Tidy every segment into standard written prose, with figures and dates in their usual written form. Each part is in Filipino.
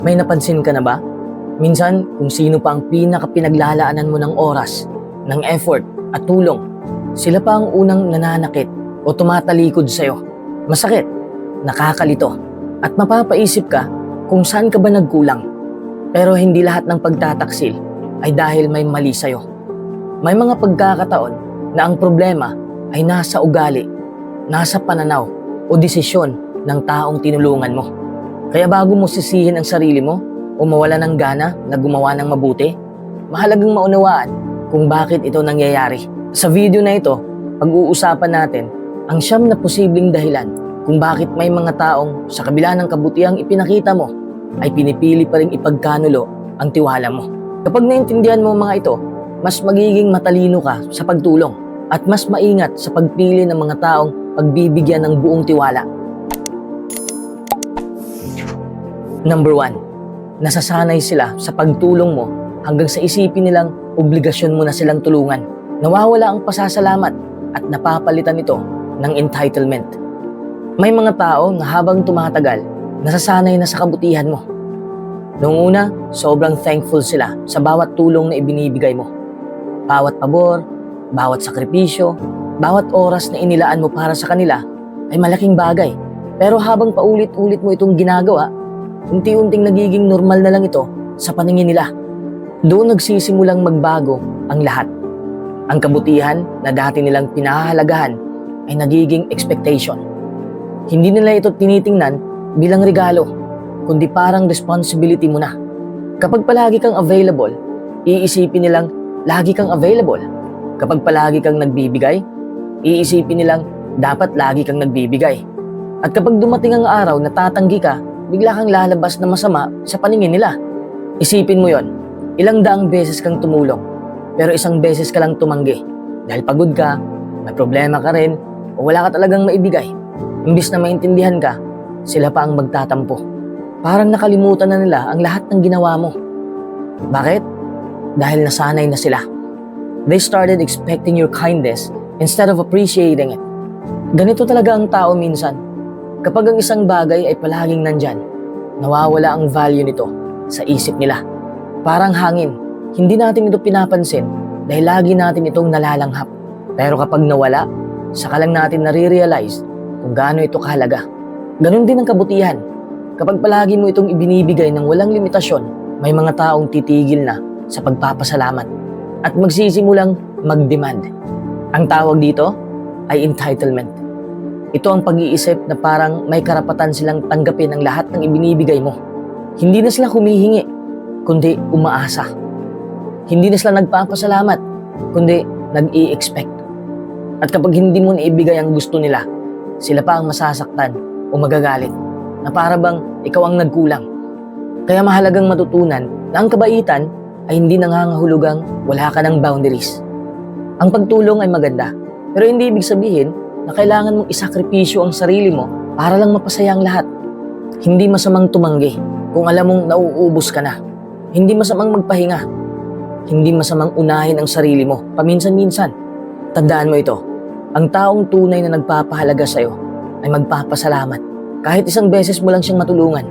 May napansin ka na ba? Minsan, kung sino pa ang pinaka-pinaglalaanan mo ng oras, ng effort at tulong, sila pa ang unang nananakit o tumatalikod sa'yo. Masakit, nakakalito, at mapapaisip ka kung saan ka ba nagkulang. Pero hindi lahat ng pagtataksil ay dahil may mali sa'yo. May mga pagkakataon na ang problema ay nasa ugali, nasa pananaw o desisyon ng taong tinulungan mo. Kaya bago mo sisihin ang sarili mo o mawala ng gana na gumawa ng mabuti, mahalagang maunawaan kung bakit ito nangyayari. Sa video na ito, pag-uusapan natin ang 9 na posibleng dahilan kung bakit may mga taong sa kabila ng kabutihang ipinakita mo ay pinipili pa rin ipagkanulo ang tiwala mo. Kapag naintindihan mo mga ito, mas magiging matalino ka sa pagtulong at mas maingat sa pagpili ng mga taong pagbibigyan ng buong tiwala. Number 1, nasasanay sila sa pagtulong mo hanggang sa isipin nilang obligasyon mo na silang tulungan. Nawawala ang pasasalamat at napapalitan ito ng entitlement. May mga tao na habang tumatagal, nasasanay na sa kabutihan mo. Noong una, sobrang thankful sila sa bawat tulong na ibinibigay mo. Bawat pabor, bawat sakripisyo, bawat oras na inilaan mo para sa kanila ay malaking bagay. Pero habang paulit-ulit mo itong ginagawa, unti-unting nagiging normal na lang ito sa paningin nila. Doon nagsisimulang magbago ang lahat. Ang kabutihan na dati nilang pinahahalagahan ay nagiging expectation. Hindi nila ito tinitingnan bilang regalo, kundi parang responsibility mo na. Kapag palagi kang available, iisipin nilang lagi kang available. Kapag palagi kang nagbibigay, iisipin nilang dapat lagi kang nagbibigay. At kapag dumating ang araw na tatanggi ka, bigla kang lalabas na masama sa paningin nila. Isipin mo yon, ilang daang beses kang tumulong, pero isang beses ka lang tumanggi. Dahil pagod ka, may problema ka rin, o wala ka talagang maibigay. Imbis na maintindihan ka, sila pa ang magtatampo. Parang nakalimutan na nila ang lahat ng ginawa mo. Bakit? Dahil nasanay na sila. They started expecting your kindness instead of appreciating it. Ganito talaga ang tao minsan. Kapag ang isang bagay ay palaging nandyan, nawawala ang value nito sa isip nila. Parang hangin, hindi natin ito pinapansin dahil lagi natin itong nalalanghap. Pero kapag nawala, saka lang natin nare-realize kung gaano ito kahalaga. Ganun din ang kabutihan. Kapag palagi mo itong ibinibigay ng walang limitasyon, may mga taong titigil na sa pagpapasalamat at magsisimulang mag-demand. Ang tawag dito ay entitlement. Ito ang pag-iisip na parang may karapatan silang tanggapin ang lahat ng ibinibigay mo. Hindi na sila humihingi, kundi umaasa. Hindi na sila nagpapasalamat, kundi nag-i-expect. At kapag hindi mo naibigay ang gusto nila, sila pa ang masasaktan o magagalit na para bang ikaw ang nagkulang. Kaya mahalagang matutunan na ang kabaitan ay hindi nangangahulugang wala ka ng boundaries. Ang pagtulong ay maganda, pero hindi ibig sabihin na kailangan mong isakripisyo ang sarili mo para lang mapasaya ang lahat. Hindi masamang tumanggi kung alam mong nauubos ka na. Hindi masamang magpahinga. Hindi masamang unahin ang sarili mo paminsan-minsan. Tandaan mo ito, ang taong tunay na nagpapahalaga sa'yo ay magpapasalamat kahit isang beses mo lang siyang matulungan.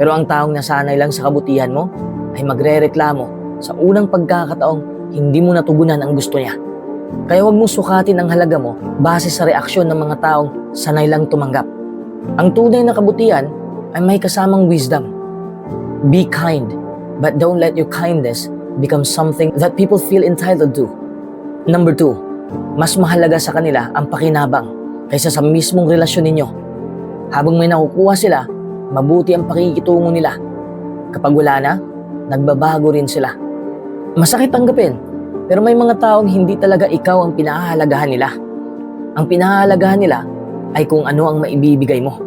Pero ang taong nasanay lang sa kabutihan mo ay magrereklamo sa unang pagkakataong hindi mo natugunan ang gusto niya. Kaya huwag mong sukatin ang halaga mo base sa reaksyon ng mga taong sanay lang tumanggap. Ang tunay na kabutihan ay may kasamang wisdom. Be kind, but don't let your kindness become something that people feel entitled to. Number 2, mas mahalaga sa kanila ang pakinabang kaysa sa mismong relasyon ninyo. Habang may nakukuha sila, mabuti ang pakikitungo nila. Kapag wala na, nagbabago rin sila. Masakit tanggapin, pero may mga taong hindi talaga ikaw ang pinahahalagahan nila. Ang pinahahalagahan nila ay kung ano ang maibibigay mo.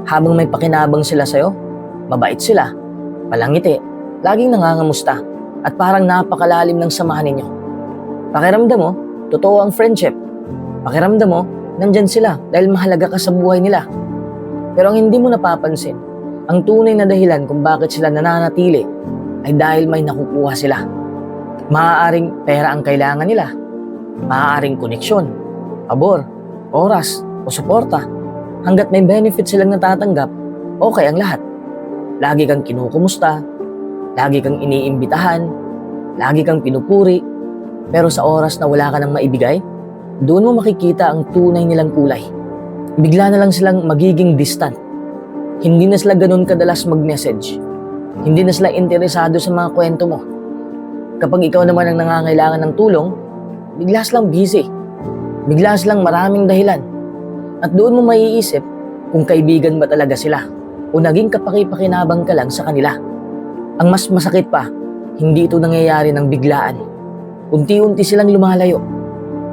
Habang may pakinabang sila sa'yo, mabait sila, palangiti, laging nangangamusta, at parang napakalalim ng samahan ninyo. Pakiramdam mo, totoo ang friendship. Pakiramdam mo, nandyan sila dahil mahalaga ka sa buhay nila. Pero ang hindi mo napapansin, ang tunay na dahilan kung bakit sila nananatili ay dahil may nakukuha sila. Maaaring pera ang kailangan nila, maaaring koneksyon, pabor, oras o suporta. Hanggat may benefit silang natatanggap, okay ang lahat. Lagi kang kinukumusta, lagi kang iniimbitahan, lagi kang pinupuri, pero sa oras na wala ka nang maibigay, doon mo makikita ang tunay nilang kulay. Bigla na lang silang magiging distant. Hindi na sila ganun kadalas mag-message. Hindi na sila interesado sa mga kwento mo. Kapag ikaw naman ang nangangailangan ng tulong, bigla silang busy. Bigla silang maraming dahilan. At doon mo maiisip kung kaibigan ba talaga sila o naging kapaki-pakinabang ka lang sa kanila. Ang mas masakit pa, hindi ito nangyayari ng biglaan. Unti-unti silang lumalayo.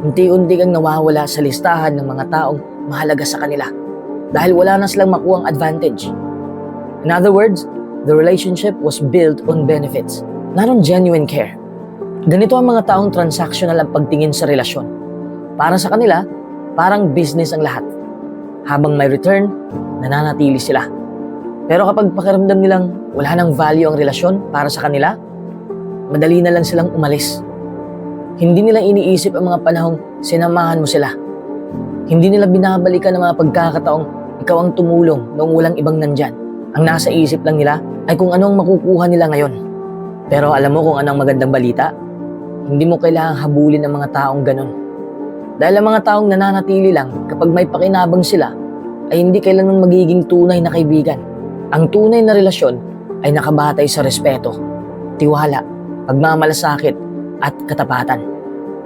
Unti-unti kang nawawala sa listahan ng mga taong mahalaga sa kanila dahil wala na silang makuhang advantage. In other words, the relationship was built on benefits, not on genuine care. Ganito ang mga taong transactional ang pagtingin sa relasyon. Para sa kanila, parang business ang lahat. Habang may return, nananatili sila. Pero kapag pakiramdam nilang wala nang value ang relasyon para sa kanila, madali na lang silang umalis. Hindi nila iniisip ang mga panahong sinamahan mo sila. Hindi nila binabalikan ang mga pagkakataong ikaw ang tumulong noong walang ibang nandyan. Ang nasa isip lang nila ay kung anong makukuha nila ngayon. Pero alam mo kung anong magandang balita? Hindi mo kailangang habulin ang mga taong ganun. Dahil ang mga taong nananatili lang kapag may pakinabang sila ay hindi kailanman magiging tunay na kaibigan. Ang tunay na relasyon ay nakabatay sa respeto, tiwala, pagmamalasakit at katapatan.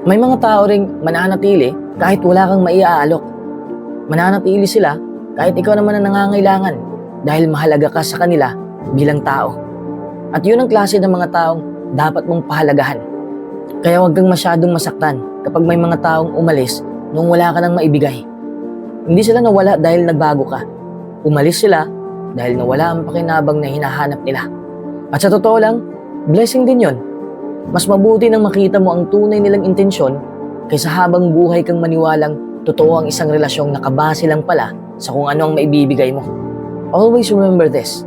May mga tao ring mananatili kahit wala kang maiaalok. Mananatili sila kahit ikaw naman ang nangangailangan dahil mahalaga ka sa kanila bilang tao. At yun ang klase ng mga taong dapat mong pahalagahan. Kaya huwag kang masyadong masaktan kapag may mga taong umalis nung wala ka nang maibigay. Hindi sila nawala dahil nagbago ka. Umalis sila dahil nawala ang pakinabang na hinahanap nila. At sa totoo lang, blessing din yon. Mas mabuti nang makita mo ang tunay nilang intensyon kaysa habang buhay kang maniwalang totoo ang isang relasyong nakabase lang pala sa kung ano ang maibibigay mo. Always remember this.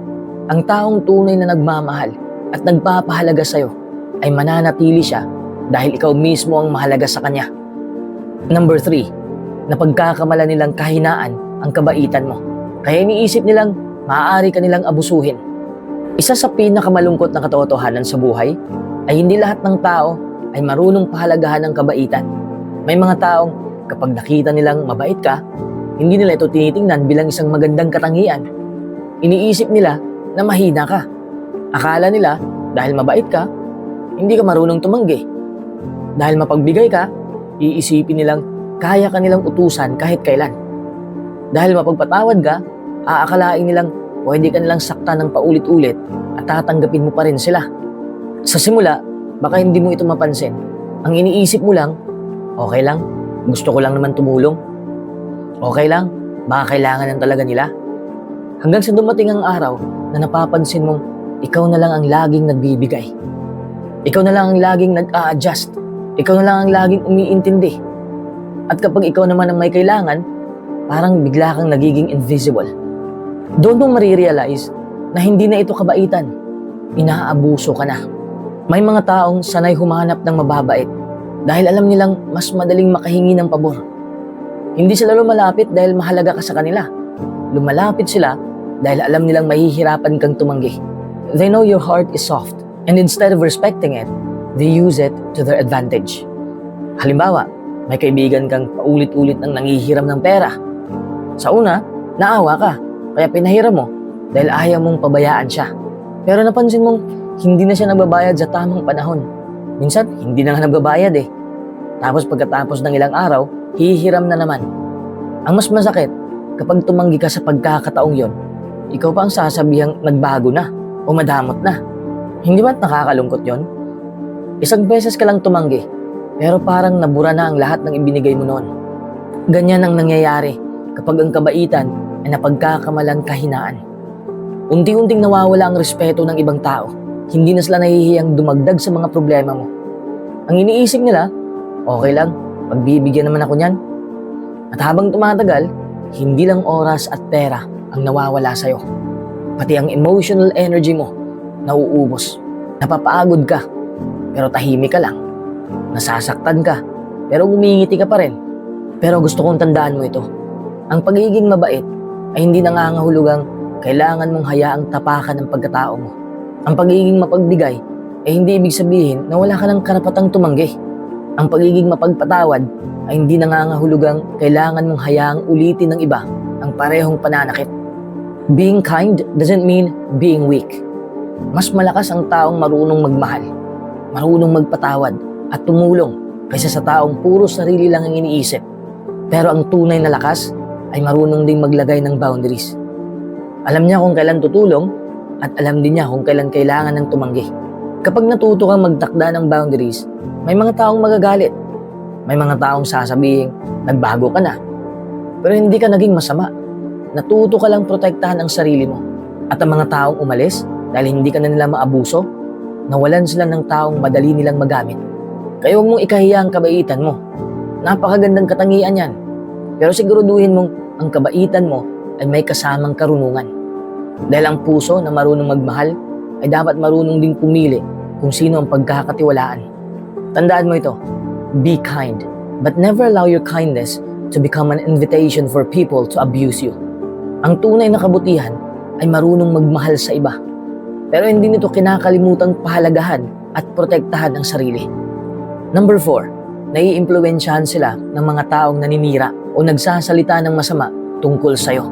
Ang taong tunay na nagmamahal at nagpapahalaga sa'yo ay mananatili siya dahil ikaw mismo ang mahalaga sa kanya. Number 3, napagkakamala nilang kahinaan ang kabaitan mo. Kaya iniisip nilang maaari ka nilang abusuhin. Isa sa pinakamalungkot na katotohanan sa buhay ay hindi lahat ng tao ay marunong pahalagahan ng kabaitan. May mga taong kapag nakita nilang mabait ka, hindi nila ito tinitingnan bilang isang magandang katangian. Iniisip nila na mahina ka. Akala nila dahil mabait ka, hindi ka marunong tumanggi. Dahil mapagbigay ka, iisipin nilang kaya ka nilang utusan kahit kailan. Dahil mapagpatawad ka, aakalain nilang pwede ka nilang saktan ng paulit-ulit at tatanggapin mo pa rin sila. Sa simula, baka hindi mo ito mapansin. Ang iniisip mo lang, okay lang, gusto ko lang naman tumulong. Okay lang, baka kailangan lang talaga nila. Hanggang sa dumating ang araw na napapansin mong ikaw na lang ang laging nagbibigay. Ikaw na lang ang laging nag-a-adjust. Ikaw na lang ang laging umiintindi. At kapag ikaw naman ang may kailangan, parang bigla kang nagiging invisible. Doon mo marirealize na hindi na ito kabaitan. Inaabuso ka na. May mga taong sanay humanap ng mababait dahil alam nilang mas madaling makahingi ng pabor. Hindi sila lumalapit dahil mahalaga ka sa kanila. Lumalapit sila dahil alam nilang mahihirapan kang tumanggi. They know your heart is soft and instead of respecting it, they use it to their advantage. Halimbawa, may kaibigan kang paulit-ulit nang nangihiram ng pera. Sa una, naawa ka, kaya pinahiram mo dahil ayaw mong pabayaan siya. Pero napansin mong hindi na siya nagbabayad sa tamang panahon. Minsan, hindi na nga nagbabayad eh. Tapos pagkatapos ng ilang araw, hihiram na naman. Ang mas masakit, kapag tumanggi ka sa pagkakataong yon, ikaw pa ang sasabihang nagbago na o madamot na. Hindi ba't nakakalungkot yon? Isang beses ka lang tumanggi, pero parang nabura na ang lahat ng ibinigay mo noon. Ganyan ang nangyayari kapag ang kabaitan ay napagkakamalang kahinaan. Unti-unting nawawala ang respeto ng ibang tao. Hindi na sila nahihiyang dumagdag sa mga problema mo. Ang iniisip nila, okay lang, pagbibigyan naman ako niyan. At habang tumatagal, hindi lang oras at pera ang nawawala sa'yo. Pati ang emotional energy mo, nauubos. Napapagod ka, pero tahimik ka lang. Nasasaktan ka, pero umingiti ka pa rin. Pero gusto kong tandaan mo ito. Ang pagiging mabait ay hindi nangangahulugang kailangan mong hayaang tapakan ang pagkatao mo. Ang pagiging mapagbigay ay hindi ibig sabihin na wala ka ng karapatang tumanggi. Ang pagiging mapagpatawad ay hindi nangangahulugang kailangan mong hayaang ulitin ng iba ang parehong pananakit. Being kind doesn't mean being weak. Mas malakas ang taong marunong magmahal, marunong magpatawad at tumulong kaysa sa taong puro sarili lang ang iniisip. Pero ang tunay na lakas ay marunong ding maglagay ng boundaries. Alam niya kung kailan tutulong at alam din niya kung kailan kailangan ng tumanggi. Kapag natuto kang magtakda ng boundaries, may mga taong magagalit. May mga taong sasabihin, nagbago ka na. Pero hindi ka naging masama. Natuto ka lang protektahan ang sarili mo. At ang mga taong umalis dahil hindi ka na nila maabuso, nawalan sila ng taong madali nilang magamit. Kaya huwag mong ikahiya ang kabaitan mo. Napakagandang katangian yan. Pero siguraduhin mong ang kabaitan mo ay may kasamang karunungan. Dahil ang puso na marunong magmahal ay dapat marunong ding pumili kung sino ang pagkakatiwalaan. Tandaan mo ito, be kind, but never allow your kindness to become an invitation for people to abuse you. Ang tunay na kabutihan ay marunong magmahal sa iba. Pero hindi nito kinakalimutang pahalagahan at protektahan ang sarili. Number 4, naiimpluwensyahan sila ng mga taong naninira o nagsasalita ng masama tungkol sa'yo.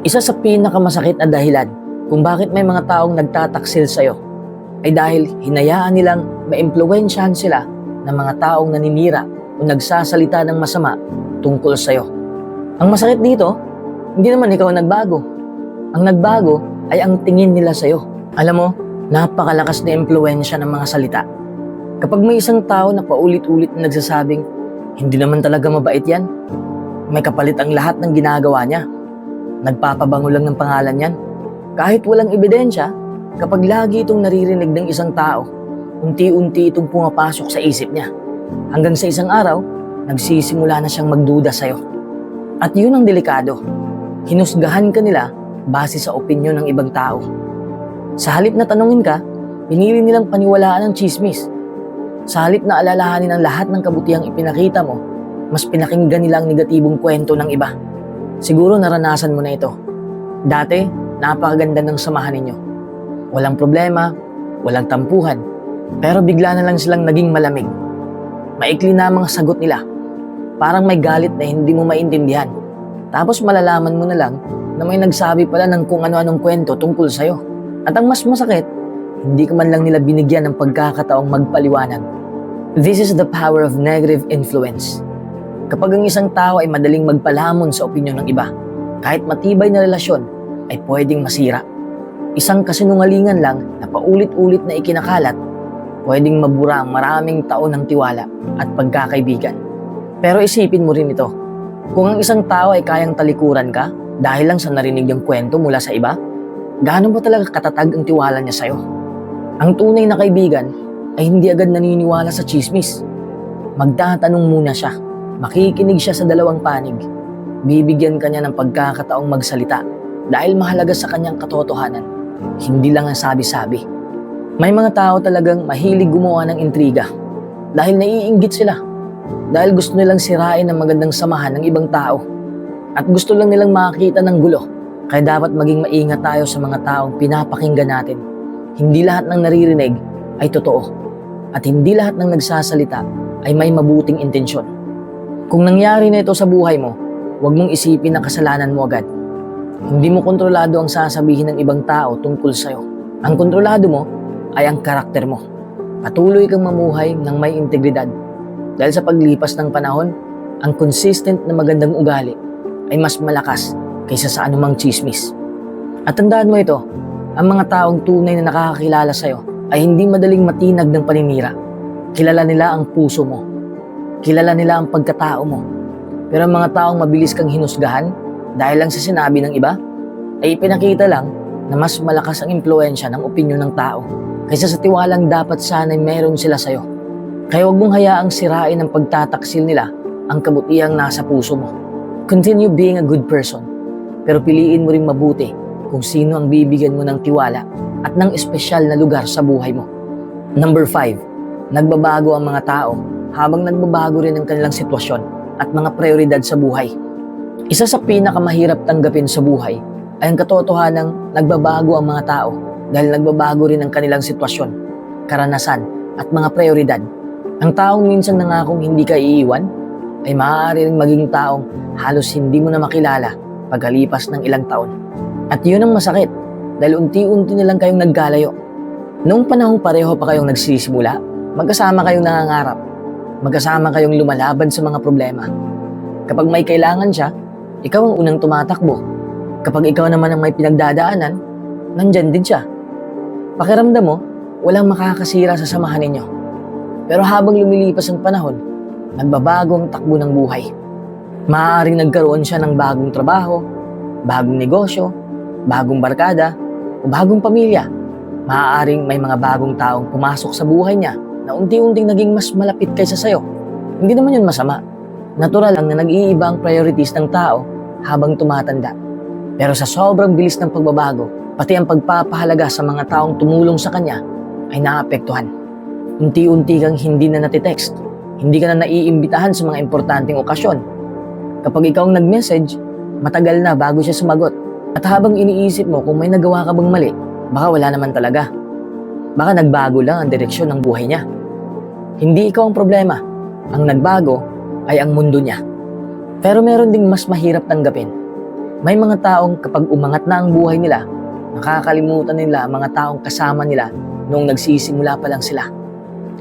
Isa sa pinakamasakit na dahilan kung bakit may mga taong nagtataksil sa'yo ay dahil hinayaan nilang maimpluwensyahan sila ng mga taong naninira o nagsasalita ng masama tungkol sa'yo. Ang masakit dito, hindi naman ikaw ang nagbago. Ang nagbago ay ang tingin nila sa'yo. Alam mo, napakalakas na impluwensya ng mga salita. Kapag may isang tao na paulit-ulit na nagsasabing, hindi naman talaga mabait yan, may kapalit ang lahat ng ginagawa niya, nagpapabango lang ng pangalan yan. Kahit walang ebidensya, kapag lagi itong naririnig ng isang tao, unti-unti itong pumapasok sa isip niya. Hanggang sa isang araw, nagsisimula na siyang magduda sa'yo. At yun ang delikado. Hinusgahan ka nila base sa opinyon ng ibang tao. Sa halip na tanungin ka, pinili nilang paniwalaan ng chismis. Sa halip na alalahanin ang lahat ng kabutihang ipinakita mo, mas pinakinggan nila ang negatibong kwento ng iba. Siguro naranasan mo na ito. Dati, napakaganda ng samahan ninyo. Walang problema, walang tampuhan, pero bigla na lang silang naging malamig. Maikli na ang mga sagot nila. Parang may galit na hindi mo maintindihan. Tapos malalaman mo na lang na may nagsabi pala ng kung ano-anong kwento tungkol sa'yo. At ang mas masakit, hindi ka man lang nila binigyan ng pagkakataong magpaliwanag. This is the power of negative influence. Kapag ang isang tao ay madaling magpalamon sa opinyon ng iba, kahit matibay na relasyon ay pwedeng masira. Isang kasinungalingan lang na paulit-ulit na ikinakalat, pwedeng mabura ang maraming taon ng tiwala at pagkakaibigan. Pero isipin mo rin ito, kung ang isang tao ay kayang talikuran ka dahil lang sa narinig niyang kwento mula sa iba, gaano ba talaga katatag ang tiwala niya sa'yo? Ang tunay na kaibigan ay hindi agad naniniwala sa chismis. Magtatanong muna siya, makikinig siya sa dalawang panig, bibigyan kanya ng pagkakataong magsalita dahil mahalaga sa kanyang katotohanan, hindi lang ang sabi-sabi. May mga tao talagang mahilig gumawa ng intriga dahil naiinggit sila, dahil gusto nilang sirain ang magandang samahan ng ibang tao at gusto lang nilang makakita ng gulo. Kaya dapat maging maingat tayo sa mga taong pinapakinggan natin. Hindi lahat ng naririnig ay totoo at hindi lahat ng nagsasalita ay may mabuting intensyon. Kung nangyari na ito sa buhay mo, huwag mong isipin na kasalanan mo agad. Hindi mo kontrolado ang sasabihin ng ibang tao tungkol sa'yo. Ang kontrolado mo ay ang karakter mo. Patuloy kang mamuhay ng may integridad. Dahil sa paglipas ng panahon, ang consistent na magandang ugali ay mas malakas kaysa sa anumang chismis. At tandaan mo ito, ang mga taong tunay na nakakakilala sa'yo ay hindi madaling matinag ng paninira. Kilala nila ang puso mo. Kilala nila ang pagkatao mo. Pero ang mga taong mabilis kang hinusgahan dahil lang sa sinabi ng iba, ay ipinakita lang na mas malakas ang impluensya ng opinyon ng tao kaysa sa tiwalang dapat sana'y meron sila sa'yo. Kaya huwag mong hayaang sirain ang pagtataksil nila ang kabutihang nasa puso mo. Continue being a good person, pero piliin mo ring mabuti kung sino ang bibigyan mo ng tiwala at ng espesyal na lugar sa buhay mo. Number 5, nagbabago ang mga tao habang nagbabago rin ang kanilang sitwasyon at mga prioridad sa buhay. Isa sa pinakamahirap tanggapin sa buhay ay ang katotohanang nagbabago ang mga tao dahil nagbabago rin ang kanilang sitwasyon, karanasan at mga prioridad. Ang taong minsan nangakong hindi ka iiwan ay maaari ring maging taong halos hindi mo na makilala pagkalipas ng ilang taon. At yun ang masakit dahil unti-unti nilang kayong nagkalayo. Noong panahong pareho pa kayong nagsisimula, magkasama kayong nangangarap, magkasama kayong lumalaban sa mga problema. Kapag may kailangan siya, ikaw ang unang tumatakbo. Kapag ikaw naman ang may pinagdadaanan, nandyan din siya. Pakiramdam mo, walang makakasira sa samahan ninyo. Pero habang lumilipas ang panahon, nagbabago ang takbo ng buhay. Maaaring nagkaroon siya ng bagong trabaho, bagong negosyo, bagong barkada, o bagong pamilya. Maaaring may mga bagong taong pumasok sa buhay niya na unti-unting naging mas malapit kaysa sayo. Hindi naman yun masama. Natural lang na nag-iiba ang priorities ng tao habang tumatanda. Pero sa sobrang bilis ng pagbabago, pati ang pagpapahalaga sa mga taong tumulong sa kanya ay naapektuhan. Unti-unti kang hindi na natitext, hindi ka na naiimbitahan sa mga importanteng okasyon. Kapag ikaw ang nag-message, matagal na bago siya sumagot. At habang iniisip mo kung may nagawa ka bang mali, baka wala naman talaga. Baka nagbago lang ang direksyon ng buhay niya. Hindi ikaw ang problema. Ang nagbago ay ang mundo niya. Pero meron ding mas mahirap tanggapin. May mga taong kapag umangat na ang buhay nila, nakakalimutan nila ang mga taong kasama nila noong nagsisimula pa lang sila.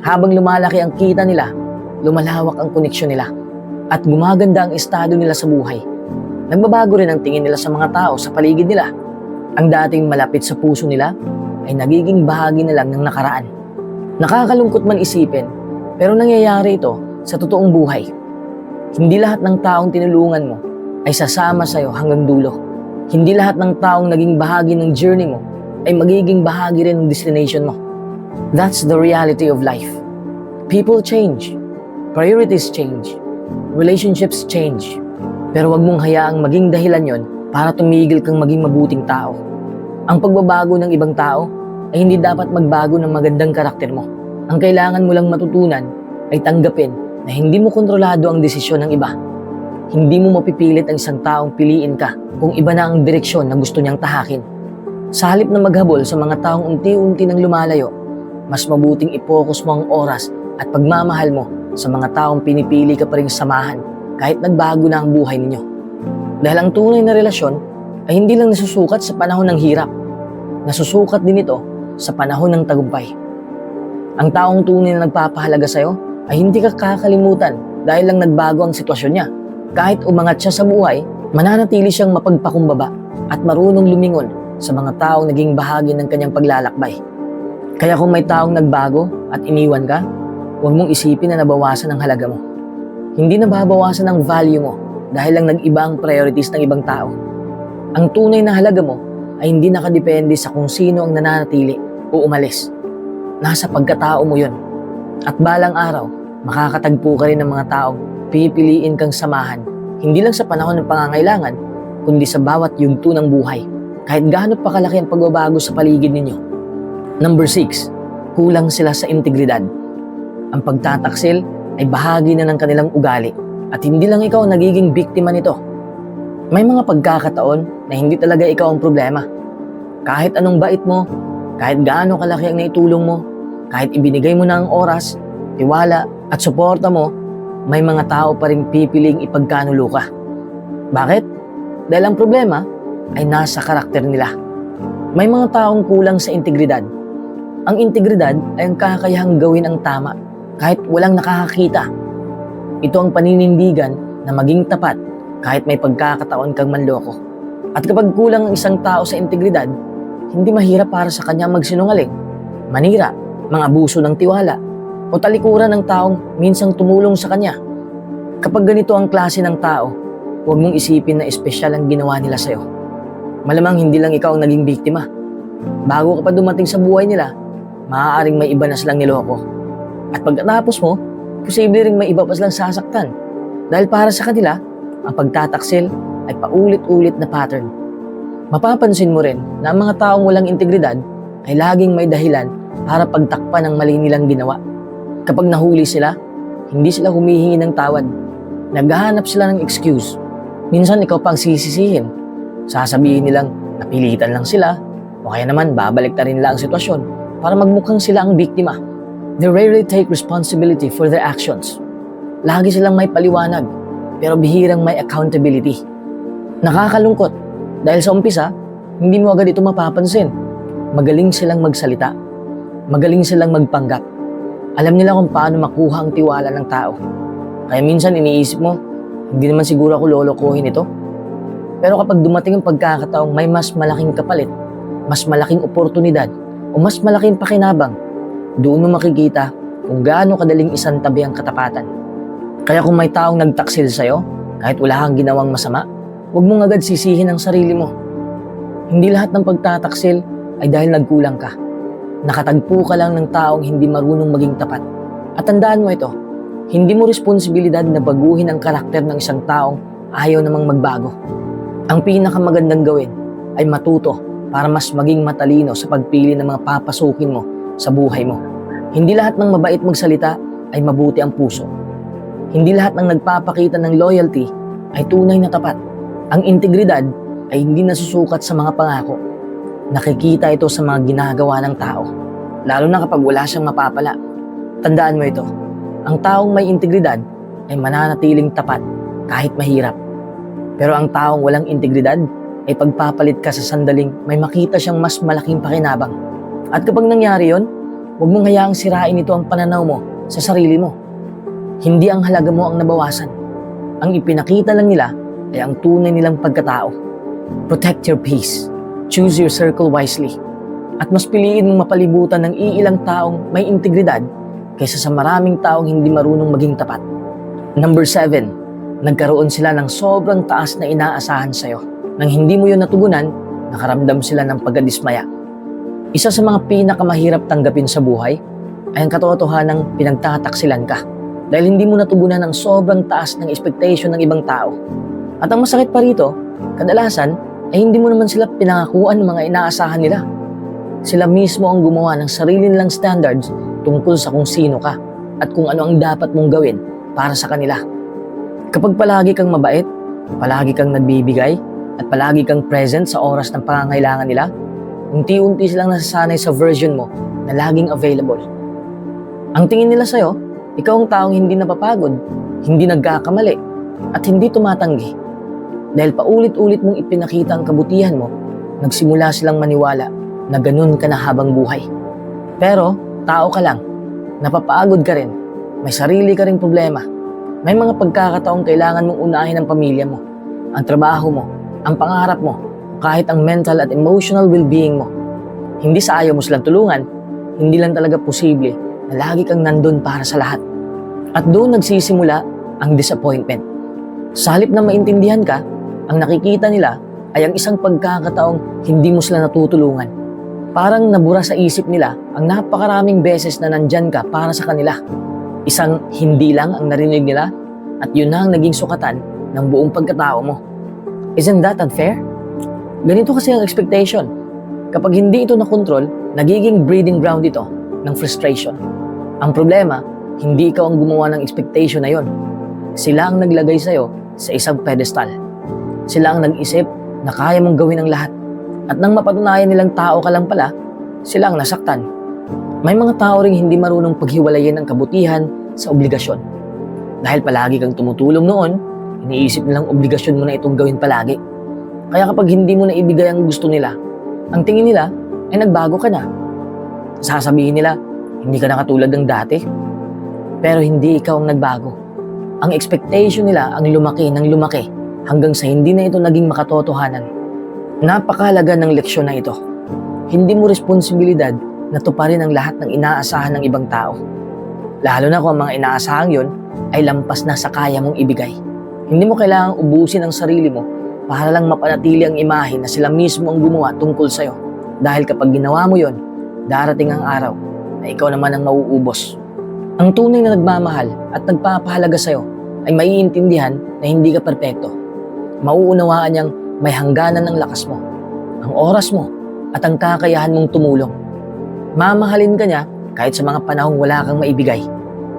Habang lumalaki ang kita nila, lumalawak ang koneksyon nila, at gumaganda ang estado nila sa buhay. Nagbabago rin ang tingin nila sa mga tao sa paligid nila. Ang dating malapit sa puso nila ay nagiging bahagi na lang ng nakaraan. Nakakalungkot man isipin, pero nangyayari ito sa totoong buhay. Hindi lahat ng taong tinulungan mo ay sasama sa'yo hanggang dulo. Hindi lahat ng taong naging bahagi ng journey mo ay magiging bahagi rin ng destination mo. That's the reality of life. People change. Priorities change. Relationships change. Pero wag mong hayaang maging dahilan yon para tumigil kang maging mabuting tao. Ang pagbabago ng ibang tao ay hindi dapat magbago ng magandang karakter mo. Ang kailangan mo lang matutunan ay tanggapin na hindi mo kontrolado ang desisyon ng iba. Hindi mo mapipilit ang isang taong piliin ka kung iba na ang direksyon na gusto niyang tahakin. Sa halip na maghabol sa mga taong unti-unti nang lumalayo, mas mabuting ipokus mo ang oras at pagmamahal mo sa mga taong pinipili ka pa rin samahan kahit nagbago na ang buhay ninyo. Dahil ang tunay na relasyon ay hindi lang nasusukat sa panahon ng hirap, nasusukat din ito sa panahon ng tagumpay. Ang taong tunay na nagpapahalaga sa'yo ay hindi ka kakalimutan dahil lang nagbago ang sitwasyon niya. Kahit umangat siya sa buhay, mananatili siyang mapagpakumbaba at marunong lumingon sa mga taong naging bahagi ng kanyang paglalakbay. Kaya kung may taong nagbago at iniwan ka, huwag mong isipin na nabawasan ang halaga mo. Hindi nababawasan ang value mo dahil lang nag-iba ang priorities ng ibang tao. Ang tunay na halaga mo ay hindi nakadepende sa kung sino ang nananatili o umalis. Nasa pagkatao mo yun. At balang araw, makakatagpo ka rin ng mga taong pipiliin kang samahan, hindi lang sa panahon ng pangangailangan, kundi sa bawat yugto ng buhay, kahit gaano pa kalaki ang pagbabago sa paligid ninyo. Number 6, kulang sila sa integridad. Ang pagtataksil ay bahagi na ng kanilang ugali at hindi lang ikaw ang nagiging biktima nito. May mga pagkakataon na hindi talaga ikaw ang problema. Kahit anong bait mo, kahit gaano kalaki ang naitulong mo, kahit ibinigay mo na ang oras, tiwala at suporta mo, may mga tao pa rin pipiling ipagkanulo ka. Bakit? Dahil ang problema ay nasa karakter nila. May mga taong kulang sa integridad. Ang integridad ay ang kakayahang gawin ang tama kahit walang nakakakita. Ito ang paninindigan na maging tapat kahit may pagkakataon kang manloko. At kapag kulang ang isang tao sa integridad, hindi mahirap para sa kanya magsinungaling, manira, mangabuso ng tiwala, o talikuran ng taong minsang tumulong sa kanya. Kapag ganito ang klase ng tao, huwag mong isipin na espesyal ang ginawa nila sa'yo. Malamang hindi lang ikaw ang naging biktima. Bago ka pa dumating sa buhay nila, maaaring may iba na silang niloko. At pagkatapos mo, posible ring may iba pa silang sasaktan. Dahil para sa kanila, ang pagtataksil ay paulit-ulit na pattern. Mapapansin mo rin na ang mga taong walang integridad ay laging may dahilan para pagtakpan ang mali nilang ginawa. Kapag nahuli sila, hindi sila humihingi ng tawad. Naghahanap sila ng excuse. Minsan ikaw pang sisisihin. Sasabihin nilang napilitan lang sila, o kaya naman babalik na rin nila ang sitwasyon para magmukhang sila ang biktima. They rarely take responsibility for their actions. Lagi silang may paliwanag, pero bihirang may accountability. Nakakalungkot, dahil sa umpisa, hindi mo agad ito mapapansin. Magaling silang magsalita. Magaling silang magpanggap. Alam nila kung paano makuha ang tiwala ng tao. Kaya minsan iniisip mo, hindi naman siguro ako lolokohin ito. Pero kapag dumating ang pagkakataong may mas malaking kapalit, mas malaking oportunidad, o mas malaking pakinabang, doon mo makikita kung gaano kadaling isantabi ang katapatan. Kaya kung may taong nagtaksil sa'yo, kahit wala kang ginawang masama, huwag mong agad sisihin ang sarili mo. Hindi lahat ng pagtataksil ay dahil nagkulang ka. Nakatagpo ka lang ng taong hindi marunong maging tapat. At tandaan mo ito, hindi mo responsibilidad na baguhin ang karakter ng isang taong ayaw namang magbago. Ang pinakamagandang gawin ay matuto para mas maging matalino sa pagpili ng mga papasukin mo sa buhay mo. Hindi lahat ng mabait magsalita ay mabuti ang puso. Hindi lahat ng nagpapakita ng loyalty ay tunay na tapat. Ang integridad ay hindi nasusukat sa mga pangako. Nakikita ito sa mga ginagawa ng tao, lalo na kapag wala siyang mapapala. Tandaan mo ito, ang taong may integridad ay mananatiling tapat kahit mahirap. Pero ang taong walang integridad ay pagpapalit ka sa sandaling may makita siyang mas malaking pakinabang. At kapag nangyari yon, huwag mong hayaang sirain ito ang pananaw mo sa sarili mo. Hindi ang halaga mo ang nabawasan. Ang ipinakita lang nila ay ang tunay nilang pagkatao. Protect your peace. Choose your circle wisely. At mas piliin mong mapalibutan ng iilang taong may integridad kaysa sa maraming taong hindi marunong maging tapat. Number 7, nagkaroon sila ng sobrang taas na inaasahan sa'yo. Nang hindi mo yun natugunan, nakaramdam sila ng pagkadismaya. Isa sa mga pinakamahirap tanggapin sa buhay ay ang katotohanang pinagtataksilan ka dahil hindi mo natugunan ang sobrang taas ng expectation ng ibang tao. At ang masakit pa rito, kadalasan ay hindi mo naman sila pinangakuan ng mga inaasahan nila. Sila mismo ang gumawa ng sarili nilang standards tungkol sa kung sino ka at kung ano ang dapat mong gawin para sa kanila. Kapag palagi kang mabait, palagi kang nagbibigay, at palagi kang present sa oras ng pangangailangan nila, unti-unti silang nasasanay sa version mo na laging available. Ang tingin nila sa'yo, ikaw ang taong hindi napapagod, hindi nagkakamali, at hindi tumatanggi. Dahil paulit-ulit mong ipinakita ang kabutihan mo, nagsimula silang maniwala na ganun ka na habang buhay. Pero, tao ka lang, napapagod ka rin, may sarili ka ring problema, may mga pagkakataong kailangan mong unahin ang pamilya mo, ang trabaho mo, ang pangarap mo, kahit ang mental at emotional well-being mo. Hindi sa ayaw mo silang tulungan, hindi lang talaga posible na lagi kang nandun para sa lahat. At doon nagsisimula ang disappointment. Sa halip na maintindihan ka, ang nakikita nila ay ang isang pagkakataong hindi mo sila natutulungan. Parang nabura sa isip nila ang napakaraming beses na nandyan ka para sa kanila. Isang hindi lang ang narinig nila at yun na ang naging sukatan ng buong pagkatao mo. Isn't that unfair? Ganito kasi ang expectation. Kapag hindi ito nakontrol, nagiging breeding ground ito ng frustration. Ang problema, hindi ikaw ang gumawa ng expectation na yon. Sila ang naglagay sa'yo sa isang pedestal. Sila ang nag-isip na kaya mong gawin ang lahat. At nang mapatunayan nilang tao ka lang pala, sila ang nasaktan. May mga tao ring hindi marunong paghiwalayin ang kabutihan sa obligasyon. Dahil palagi kang tumutulong noon, iniisip nilang obligasyon mo na itong gawin palagi. Kaya kapag hindi mo na ibigay ang gusto nila, ang tingin nila ay nagbago ka na. Sasabihin nila, hindi ka na katulad ng dati. Pero hindi ikaw ang nagbago. Ang expectation nila ang lumaki ng lumaki hanggang sa hindi na ito naging makatotohanan. Napakahalaga ng leksyon na ito. Hindi mo responsibilidad na tuparin ang lahat ng inaasahan ng ibang tao. Lalo na kung ang mga inaasahang yon ay lampas na sa kaya mong ibigay. Hindi mo kailangang ubusin ang sarili mo para lang mapanatili ang imahe na sila mismo ang gumawa tungkol sa'yo. Dahil kapag ginawa mo yon, darating ang araw na ikaw naman ang mauubos. Ang tunay na nagmamahal at nagpapahalaga sa'yo ay maiintindihan na hindi ka perpekto. Mauunawaan niyang may hangganan ng lakas mo, ang oras mo, at ang kakayahan mong tumulong. Mamahalin ka niya kahit sa mga panahong wala kang maibigay.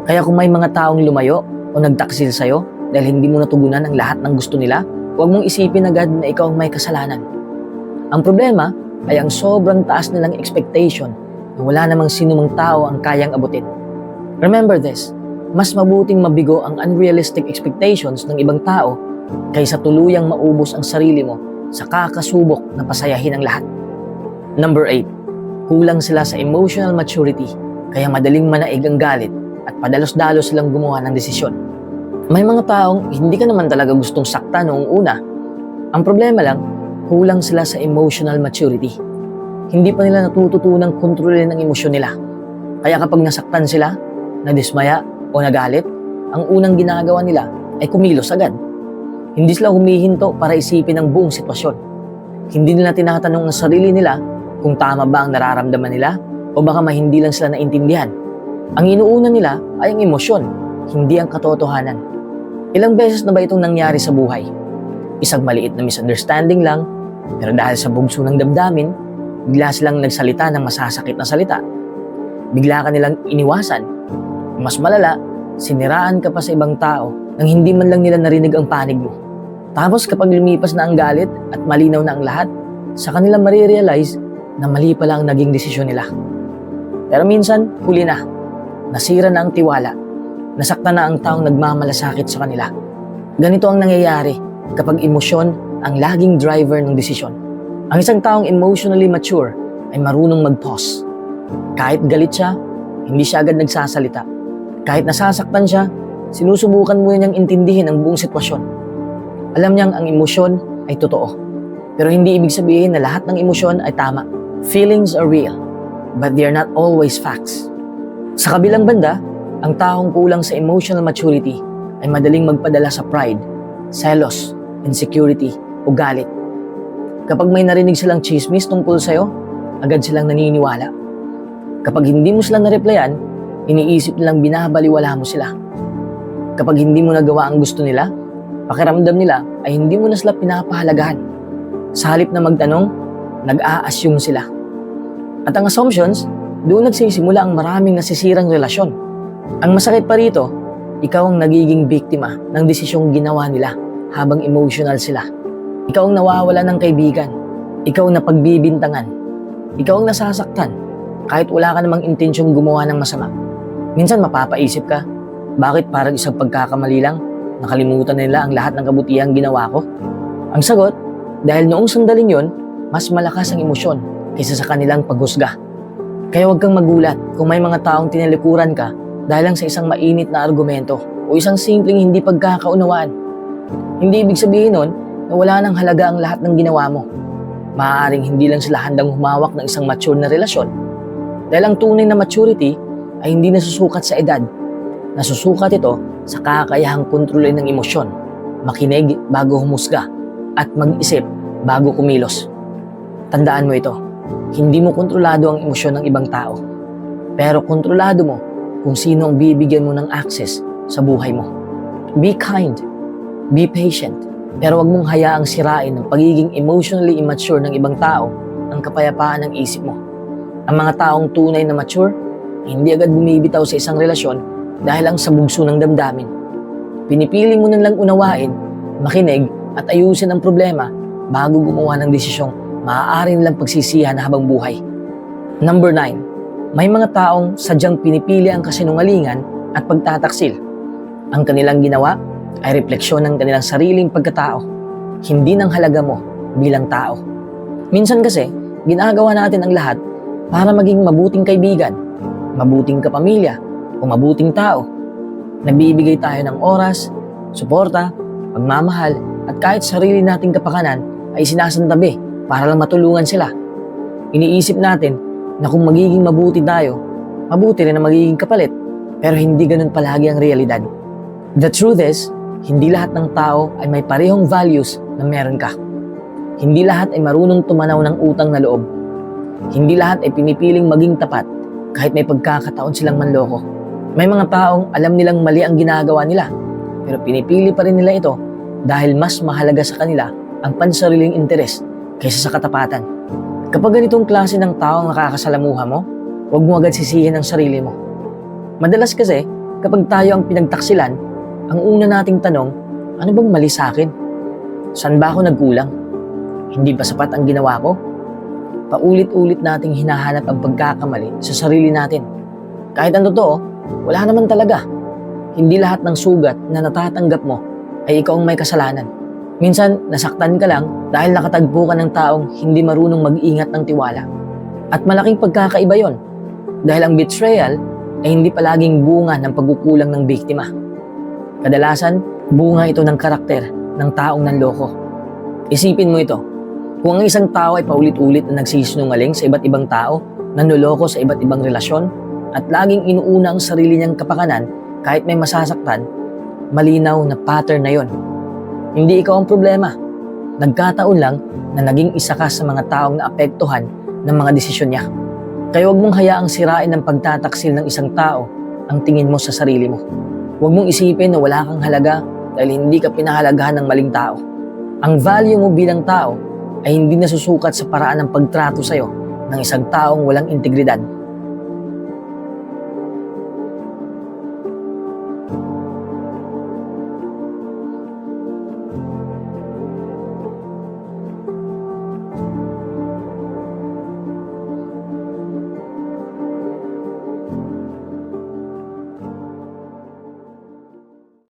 Kaya kung may mga taong lumayo o nagtaksil sa'yo dahil hindi mo natugunan ang lahat ng gusto nila, huwag mong isipin agad na ikaw ang may kasalanan. Ang problema ay ang sobrang taas nilang expectation na wala namang sinumang tao ang kayang abutin. Remember this, mas mabuting mabigo ang unrealistic expectations ng ibang tao kaysa tuluyang maubos ang sarili mo sa kakasubok na pasayahin ang lahat. Number 8, kulang sila sa emotional maturity kaya madaling manaig ang galit at padalos-dalos silang gumawa ng desisyon. May mga taong hindi ka naman talaga gustong sakta noong una. Ang problema lang, kulang sila sa emotional maturity. Hindi pa nila natututunang kontrolin ang emosyon nila. Kaya kapag nasaktan sila, nadismaya o nagalit, ang unang ginagawa nila ay kumilos agad. Hindi sila humihinto para isipin ang buong sitwasyon. Hindi nila tinatanong ang sarili nila kung tama ba ang nararamdaman nila o baka hindi lang sila naintindihan. Ang inuuna nila ay ang emosyon, hindi ang katotohanan. Ilang beses na ba itong nangyari sa buhay? Isang maliit na misunderstanding lang, pero dahil sa bugso ng damdamin, bigla silang nagsalita ng masasakit na salita. Bigla ka nilang iniwasan. Mas malala, siniraan ka pa sa ibang tao nang hindi man lang nila narinig ang panig mo. Tapos kapag lumipas na ang galit at malinaw na ang lahat, sa kanila marirealize na mali pala ang naging desisyon nila. Pero minsan, huli na. Nasira na ang tiwala. Nasaktan na ang taong nagmamalasakit sa kanila. Ganito ang nangyayari kapag emosyon ang laging driver ng desisyon. Ang isang taong emotionally mature ay marunong mag-pause. Kahit galit siya, hindi siya agad nagsasalita. Kahit nasasaktan siya, sinusubukan muna niyang intindihin ang buong sitwasyon. Alam niyang ang emosyon ay totoo. Pero hindi ibig sabihin na lahat ng emosyon ay tama. Feelings are real, but they are not always facts. Sa kabilang banda, ang taong kulang sa emotional maturity ay madaling magpadala sa pride, selos, insecurity, o galit. Kapag may narinig silang chismis tungkol sa'yo, agad silang naniniwala. Kapag hindi mo sila na-replyan, iniisip nilang binabaliwala mo sila. Kapag hindi mo nagawa ang gusto nila, pakiramdam nila ay hindi mo na sila pinapahalagahan. Sa halip na magtanong, nag-a-assume sila. At ang assumptions, doon nagsisimula ang maraming nasisirang relasyon. Ang masakit pa rito, ikaw ang nagiging biktima ng desisyong ginawa nila habang emotional sila. Ikaw ang nawawala ng kaibigan. Ikaw ang napagbibintangan. Ikaw ang nasasaktan kahit wala ka namang intensyong gumawa ng masama. Minsan mapapaisip ka, bakit parang isang pagkakamali lang, nakalimutan nila ang lahat ng kabutihang ginawa ko? Ang sagot, dahil noong sandaling yon, mas malakas ang emosyon kaysa sa kanilang paghusga. Kaya huwag kang magulat kung may mga taong tinalikuran ka dahil lang sa isang mainit na argumento o isang simpleng hindi pagkakaunawaan. Hindi ibig sabihin nun na wala nang halaga ang lahat ng ginawa mo. Maaaring hindi lang sila handang humawak ng isang mature na relasyon. Dahil ang tunay na maturity ay hindi nasusukat sa edad. Nasusukat ito sa kakayahang kontrolin ng emosyon, makinig bago humusga, at mag-isip bago kumilos. Tandaan mo ito, hindi mo kontrolado ang emosyon ng ibang tao. Pero kontrolado mo kung sino ang bibigyan mo ng access sa buhay mo. Be kind, be patient, pero wag mong hayaang sirain ng pagiging emotionally immature ng ibang tao ang kapayapaan ng isip mo. Ang mga taong tunay na mature, hindi agad bumibitaw sa isang relasyon dahil lang sa bugso ng damdamin. Pinipili mo nang lang unawain, makinig at ayusin ang problema bago gumawa ng desisyong maaari nilang pagsisihan habang buhay. Number 9, may mga taong sadyang pinipili ang kasinungalingan at pagtataksil. Ang kanilang ginawa ay refleksyon ng kanilang sariling pagkatao, hindi ng halaga mo bilang tao. Minsan kasi, ginagawa natin ang lahat para maging mabuting kaibigan, mabuting kapamilya, o mabuting tao. Nagbibigay tayo ng oras, suporta, pagmamahal, at kahit sarili nating kapakanan ay sinasantabi para lang matulungan sila. Iniisip natin na kung magiging mabuti tayo, mabuti rin na magiging kapalit, pero hindi ganun palagi ang realidad. The truth is, hindi lahat ng tao ay may parehong values na meron ka. Hindi lahat ay marunong tumanaw ng utang na loob. Hindi lahat ay pinipiling maging tapat kahit may pagkakataon silang manloko. May mga taong alam nilang mali ang ginagawa nila, pero pinipili pa rin nila ito dahil mas mahalaga sa kanila ang pansariling interes kaysa sa katapatan. Kapag ganitong klase ng tao ang nakakasalamuha mo, huwag mo agad sisihin ang sarili mo. Madalas kasi, kapag tayo ang pinagtaksilan, ang una nating tanong, ano bang mali sa akin? Saan ba ako nagkulang? Hindi ba sapat ang ginawa ko? Paulit-ulit nating hinahanap ang pagkakamali sa sarili natin. Kahit ang totoo, wala naman talaga. Hindi lahat ng sugat na natatanggap mo ay ikaw ang may kasalanan. Minsan, nasaktan ka lang dahil nakatagpo ka ng taong hindi marunong mag-ingat ng tiwala. At malaking pagkakaiba yon, dahil ang betrayal ay hindi palaging bunga ng pagkukulang ng biktima. Kadalasan, bunga ito ng karakter ng taong nanloko. Isipin mo ito, kung ang isang tao ay paulit-ulit na nagsisinungaling sa iba't ibang tao, nanloloko sa iba't ibang relasyon, at laging inuuna ang sarili niyang kapakanan kahit may masasaktan, malinaw na pattern na yon. Hindi ikaw ang problema. Nagkataon lang na naging isa ka sa mga taong naapektuhan ng mga desisyon niya. Kaya huwag mong hayaang sirain ng pagtataksil ng isang tao ang tingin mo sa sarili mo. Huwag mong isipin na wala kang halaga dahil hindi ka pinahalagahan ng maling tao. Ang value mo bilang tao ay hindi nasusukat sa paraan ng pagtrato sa'yo ng isang taong walang integridad